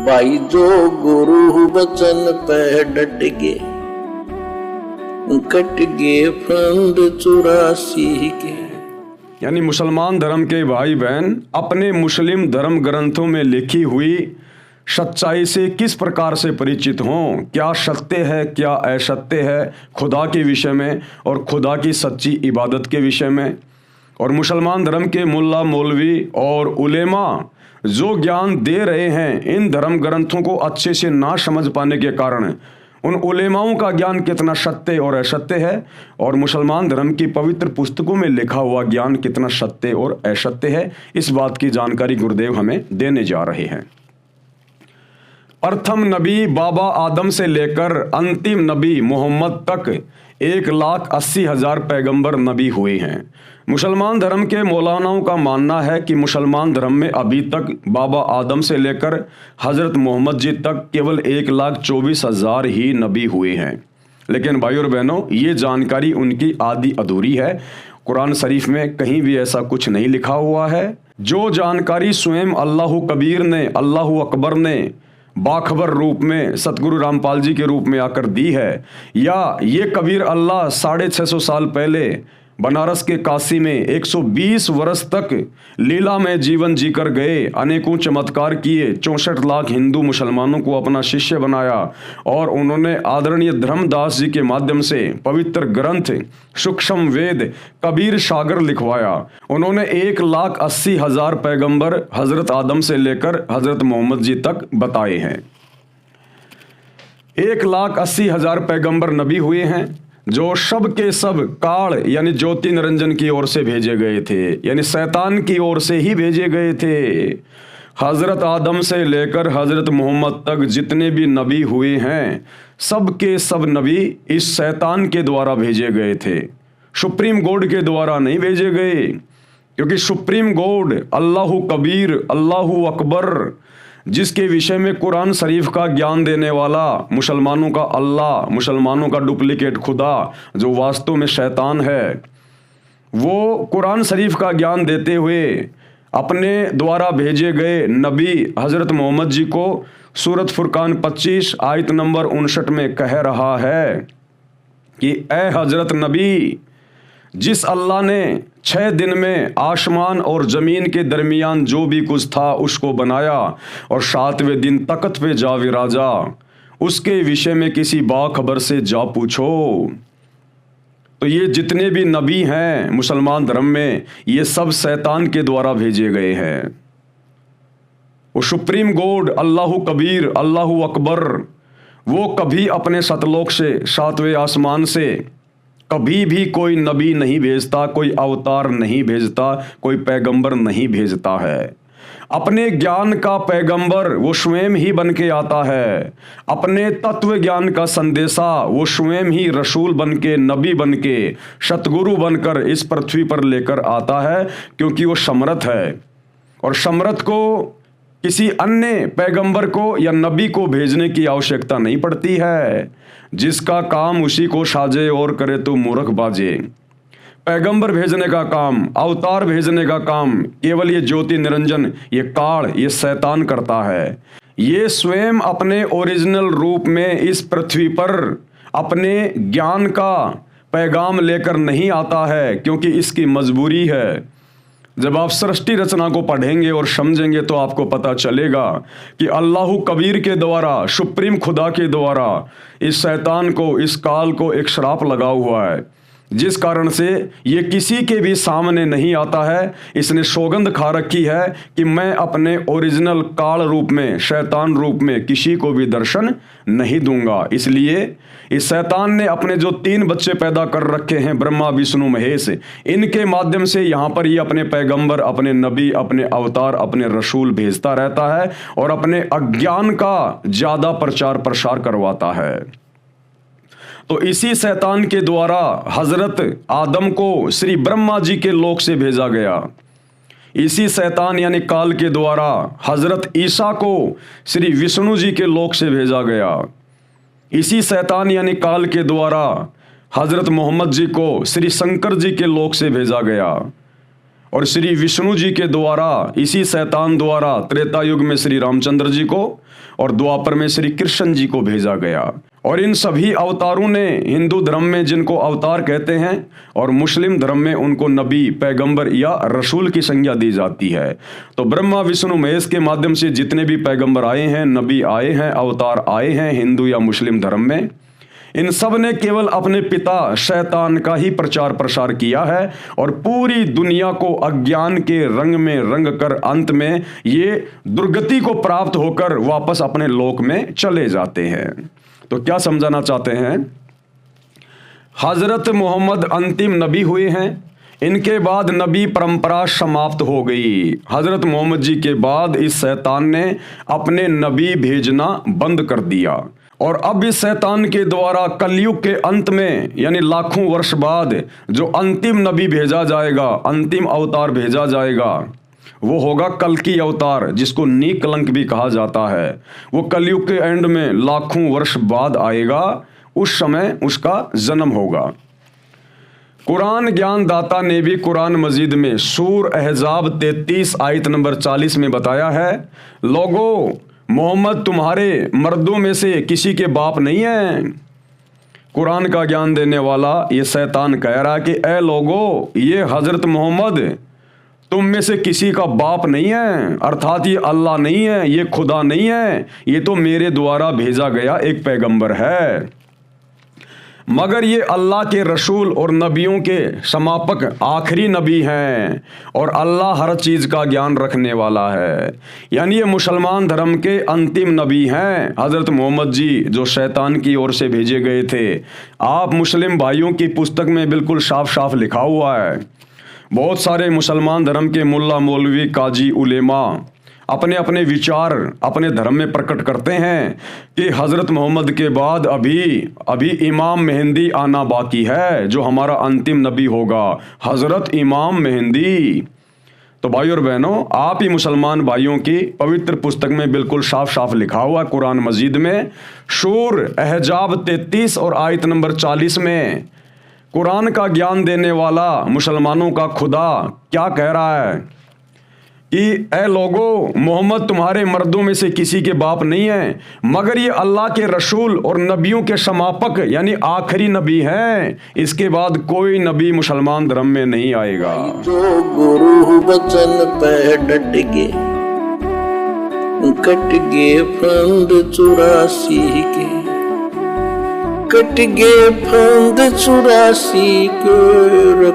भाई जो गुरु वचन पे डट गए, कट गए फंद 84 के। यानी मुसलमान धर्म के भाई बहन अपने मुस्लिम धर्म ग्रंथों में लिखी हुई सच्चाई से किस प्रकार से परिचित हों, क्या सत्य है क्या असत्य है खुदा के विषय में और खुदा की सच्ची इबादत के विषय में। और मुसलमान धर्म के मुल्ला मौलवी और उलेमा जो ज्ञान दे रहे हैं, इन धर्म ग्रंथों को अच्छे से ना समझ पाने के कारण उन उलेमाओं का ज्ञान कितना सत्य और असत्य है और मुसलमान धर्म की पवित्र पुस्तकों में लिखा हुआ ज्ञान कितना सत्य और असत्य है, इस बात की जानकारी गुरुदेव हमें देने जा रहे हैं। प्रथम नबी बाबा आदम से लेकर अंतिम नबी मोहम्मद तक 1,80,000 पैगंबर नबी हुए हैं। मुसलमान धर्म के मौलानाओं का मानना है कि मुसलमान धर्म में अभी तक बाबा आदम से लेकर हज़रत मोहम्मद जी तक केवल 1,24,000 ही नबी हुए हैं। लेकिन भाई और बहनों, ये जानकारी उनकी आधी अधूरी है। कुरान शरीफ में कहीं भी ऐसा कुछ नहीं लिखा हुआ है। जो जानकारी स्वयं अल्लाह कबीर ने, अल्लाह अकबर ने बाखबर रूप में सतगुरु रामपाल जी के रूप में आकर दी है, या ये कबीर अल्लाह 650 साल पहले बनारस के काशी में 120 वर्ष तक लीला में जीवन जीकर गए, अनेकों चमत्कार किए, 64 लाख हिंदू मुसलमानों को अपना शिष्य बनाया और उन्होंने आदरणीय धर्मदास जी के माध्यम से पवित्र ग्रंथ सूक्ष्म वेद कबीर सागर लिखवाया। उन्होंने 1,80,000 पैगंबर हजरत आदम से लेकर हजरत मोहम्मद जी तक बताए हैं। 1,80,000 पैगंबर नबी हुए हैं जो सब के सब काल यानी ज्योति निरंजन की ओर से भेजे गए थे, यानी शैतान की ओर से ही भेजे गए थे। हजरत आदम से लेकर हजरत मोहम्मद तक जितने भी नबी हुए हैं, सब के सब नबी इस शैतान के द्वारा भेजे गए थे, सुप्रीम गॉड के द्वारा नहीं भेजे गए। क्योंकि सुप्रीम गॉड अल्लाह कबीर, अल्लाह अकबर, जिसके विषय में कुरान शरीफ का ज्ञान देने वाला मुसलमानों का अल्लाह, मुसलमानों का डुप्लीकेट खुदा जो वास्तव में शैतान है, वो कुरान शरीफ का ज्ञान देते हुए अपने द्वारा भेजे गए नबी हजरत मोहम्मद जी को सूरत फुरकान 25 आयत नंबर 59 में कह रहा है कि ए हजरत नबी, जिस अल्लाह ने 6 दिन में आसमान और ज़मीन के दरमियान जो भी कुछ था उसको बनाया और 7वें दिन तख्त पे जा विराजा, उसके विषय में किसी बाखबर से जा पूछो। तो ये जितने भी नबी हैं मुसलमान धर्म में, ये सब शैतान के द्वारा भेजे गए हैं। वो सुप्रीम गॉड अल्लाह कबीर, अल्लाह अकबर, वो कभी अपने सतलोक से 7वें आसमान से कभी भी कोई नबी नहीं भेजता, कोई अवतार नहीं भेजता, कोई पैगंबर नहीं भेजता है। अपने ज्ञान का पैगंबर वो स्वयं ही बन के आता है। अपने तत्व ज्ञान का संदेशा वो स्वयं ही रसूल बन के, नबी बन के, सतगुरु बनकर इस पृथ्वी पर लेकर आता है, क्योंकि वो समर्थ है। और समर्थ को किसी अन्य पैगंबर को या नबी को भेजने की आवश्यकता नहीं पड़ती है। जिसका काम उसी को साजे और करे तो मूर्ख बाजे। पैगंबर भेजने का काम, अवतार भेजने का काम केवल ये ज्योति निरंजन, ये काल, ये शैतान करता है। ये स्वयं अपने ओरिजिनल रूप में इस पृथ्वी पर अपने ज्ञान का पैगाम लेकर नहीं आता है, क्योंकि इसकी मजबूरी है। जब आप सृष्टि रचना को पढ़ेंगे और समझेंगे तो आपको पता चलेगा कि अल्लाह कबीर के द्वारा, सुप्रीम खुदा के द्वारा इस शैतान को, इस काल को एक श्राप लगा हुआ है, जिस कारण से ये किसी के भी सामने नहीं आता है। इसने सौगंध खा रखी है कि मैं अपने ओरिजिनल काल रूप में, शैतान रूप में किसी को भी दर्शन नहीं दूंगा। इसलिए इस शैतान ने अपने जो 3 बच्चे पैदा कर रखे हैं, ब्रह्मा विष्णु महेश, इनके माध्यम से यहाँ पर ये अपने पैगंबर, अपने नबी, अपने अवतार, अपने रसूल भेजता रहता है और अपने अज्ञान का ज़्यादा प्रचार प्रसार करवाता है। तो इसी शैतान के द्वारा हजरत आदम को श्री ब्रह्मा जी के लोक से भेजा गया। इसी शैतान यानी काल के द्वारा हजरत ईसा को श्री विष्णु जी के लोक से भेजा गया। इसी शैतान यानी काल के द्वारा हजरत मोहम्मद जी को श्री शंकर जी के लोक से भेजा गया। और श्री विष्णु जी के द्वारा, इसी शैतान द्वारा त्रेता युग में श्री रामचंद्र जी को और द्वापर में श्री कृष्ण जी को भेजा गया। और इन सभी अवतारों ने हिंदू धर्म में जिनको अवतार कहते हैं और मुस्लिम धर्म में उनको नबी, पैगंबर या रसूल की संज्ञा दी जाती है। तो ब्रह्मा विष्णु महेश के माध्यम से जितने भी पैगंबर आए हैं, नबी आए हैं, अवतार आए हैं हिंदू या मुस्लिम धर्म में, इन सब ने केवल अपने पिता शैतान का ही प्रचार प्रसार किया है और पूरी दुनिया को अज्ञान के रंग में रंग कर अंत में ये दुर्गति को प्राप्त होकर वापस अपने लोक में चले जाते हैं। तो क्या समझाना चाहते हैं? हजरत मोहम्मद अंतिम नबी हुए हैं, इनके बाद नबी परंपरा समाप्त हो गई। हजरत मोहम्मद जी के बाद इस शैतान ने अपने नबी भेजना बंद कर दिया और अब इस शैतान के द्वारा कलयुग के अंत में यानी लाखों वर्ष बाद जो अंतिम नबी भेजा जाएगा, अंतिम अवतार भेजा जाएगा, वो होगा कल्कि अवतार, जिसको निकलंक भी कहा जाता है। वो कलयुग के एंड में लाखों वर्ष बाद आएगा, उस समय उसका जन्म होगा। कुरान ज्ञान दाता ने भी कुरान मजीद में सूर अहजाब 33 आयत नंबर 40 में बताया है, लोगों, मोहम्मद तुम्हारे मर्दों में से किसी के बाप नहीं है। कुरान का ज्ञान देने वाला ये शैतान कह रहा है कि ए लोगों, ये हजरत मोहम्मद तुम में से किसी का बाप नहीं है, अर्थात ये अल्लाह नहीं है, ये खुदा नहीं है, ये तो मेरे द्वारा भेजा गया एक पैगंबर है। मगर ये अल्लाह के रसूल और नबियों के समापक आखिरी नबी हैं और अल्लाह हर चीज़ का ज्ञान रखने वाला है। यानी ये मुसलमान धर्म के अंतिम नबी हैं हज़रत मोहम्मद जी, जो शैतान की ओर से भेजे गए थे। आप मुस्लिम भाइयों की पुस्तक में बिल्कुल साफ साफ लिखा हुआ है। बहुत सारे मुसलमान धर्म के मुल्ला मौलवी काजी उलेमा अपने अपने विचार अपने धर्म में प्रकट करते हैं कि हज़रत मोहम्मद के बाद अभी इमाम मेहंदी आना बाकी है, जो हमारा अंतिम नबी होगा, हज़रत इमाम मेहंदी। तो भाइयों और बहनों, आप ही मुसलमान भाइयों की पवित्र पुस्तक में बिल्कुल साफ साफ लिखा हुआ कुरान मजीद में सूर अहजाब 33 और आयत नंबर 40 में कुरान का ज्ञान देने वाला मुसलमानों का खुदा क्या कह रहा है कि ए लोगों, मोहम्मद तुम्हारे मर्दों में से किसी के बाप नहीं है, मगर ये अल्लाह के रसूल और नबियों के समापक यानी आखिरी नबी हैं। इसके बाद कोई नबी मुसलमान धर्म में नहीं आएगा। जो गुरु वचन पे डट गए, कट गए फंद 84 के, कट गए फंद 84 के,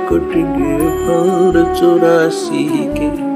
कट गए फंद 84 के।